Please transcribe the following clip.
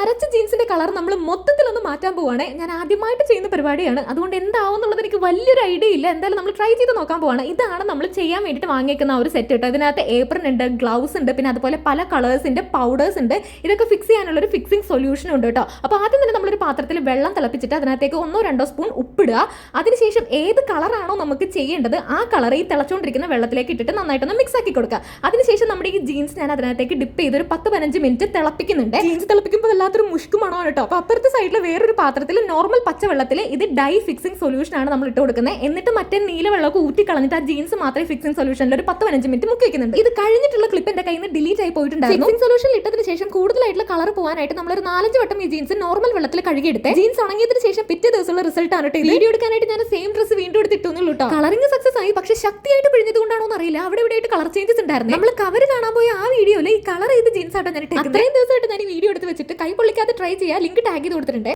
നരച്ച ജീൻസിന്റെ കളർ നമ്മൾ മൊത്തത്തിലൊന്ന് മാറ്റാൻ പോവാണ്. ഞാൻ ആദ്യമായിട്ട് ചെയ്യുന്ന പരിപാടിയാണ്, അതുകൊണ്ട് എന്താവും എന്നുള്ളത് എനിക്ക് വലിയൊരു ഐഡിയ ഇല്ല. എന്തായാലും നമ്മൾ ട്രൈ ചെയ്ത് നോക്കാൻ പോവാണ്. ഇതാണ് നമ്മൾ ചെയ്യാൻ വേണ്ടിയിട്ട് വാങ്ങിയേക്കുന്ന ഒരു സെറ്റ് കേട്ടോ. ഇതിനകത്ത് ഏപ്രൺ ഉണ്ട്, ഗ്ലൗസ് ഉണ്ട്, പിന്നെ അതുപോലെ പല കളേഴ്സിന്റെ പൗഡേഴ്സ് ഉണ്ട്. ഇതൊക്കെ ഫിക്സ് ചെയ്യാനുള്ള ഒരു ഫിക്സിംഗ് സൊല്യൂഷൻ ഉണ്ട് കേട്ടോ. അപ്പോൾ ആദ്യം തന്നെ നമ്മളൊരു പാത്രത്തിൽ വെള്ളം തിളപ്പിച്ചിട്ട് അതിനകത്തേക്ക് 1-2 സ്പൂൺ ഉപ്പിടുക. അതിനുശേഷം ഏത് കളറാണോ നമുക്ക് ചെയ്യേണ്ടത് ആ കളർ ഈ തിളച്ചുകൊണ്ടിരിക്കുന്ന വെള്ളത്തിലേക്ക് ഇട്ടിട്ട് നന്നായിട്ടൊന്ന് മിക്സ് ആക്കി കൊടുക്കുക. അതിനുശേഷം നമ്മുടെ ഈ ജീൻസ് ഞാൻ അതിനകത്തേക്ക് ഡിപ്പ് ചെയ്ത് ഒരു 10-15 മിനിറ്റ് തിളപ്പിക്കുന്നുണ്ട്. ജീൻസ് തിളപ്പിക്കുമ്പോൾ വല്ലാത്തൊരു മുഷ്ക് മണമാണ് കേട്ടോ. അപ്പോൾ അപ്പുറത്തെ സൈഡിൽ വേറൊരു പാത്രത്തിൽ നോർമൽ പച്ചവെള്ളത്തിൽ ഇത് ഡൈ ഫിക്സിംഗ് സൊല്യൂഷൻ ആണ് നമ്മൾ ഇട്ട് കൊടുക്കുന്നത്. എന്നിട്ട് മറ്റേ നീല വെള്ളമൊക്കെ ഊറ്റി കളഞ്ഞിട്ട് ആ ജീൻസ് മാത്രമേ ഫിക്സിംഗ് സൊല്യൂഷനിൽ ഒരു 10-15 മിനിറ്റ് മുക്കി വെക്കുന്നുണ്ട്. ഇത് കഴിഞ്ഞിട്ടുള്ള ക്ലിപ്പ് എന്റെ കയ്യിൽ നിന്ന് ഡിലീറ്റ് ആയി പോയിട്ടുണ്ടായിരുന്നു. ഫിക്സിംഗ് സൊല്യൂഷൻ ഇട്ടതിന് ശേഷം കൂടുതലായിട്ടുള്ള കളർ പോകാനായിട്ട് നമ്മളൊരു 4-5 വട്ടം ഈ ജീൻസ് നോർമൽ വെള്ളത്തിൽ കഴുകിയെടുത്ത് ജീൻസ് ഉണങ്ങിയതിന് ശേഷം പിറ്റേ ദിവസമുള്ള റിസൾട്ട് ആണ് കേട്ടോ. വീഡിയോ എടുക്കാനായിട്ട് ഞാൻ സെയിം ഡ്രസ് വീണ്ടും എടുത്തിട്ടുള്ളൂ കേട്ടോ. കളറിംഗ് സക്സസ് ആയി, പക്ഷെ ശക്തിയായിട്ട് പിഴിഞ്ഞത് കൊണ്ടാണോ അറിയില്ല, അവിടെ ഇവിടെയായിട്ട് കളർ ചേഞ്ചസ് ഉണ്ടായിരുന്നു. നമ്മൾ കവർ കാണാൻ പോയ ആ വീഡിയോയിൽ ഈ കളർ ചെയ്ത് ജീൻസ് ആട്ടോ ഞാൻ ഇട്ടേക്കുന്നത്. അത്രയും ദിവസമായിട്ട് ഞാൻ ഈ വീഡിയോ എടുത്ത് വെച്ചിട്ട് കൈ പൊള്ളിക്കാതെ ട്രൈ ചെയ്യാൻ ലിങ്ക് ടാഗ് ചെയ്ത് കൊടുത്തിട്ടുണ്ട്.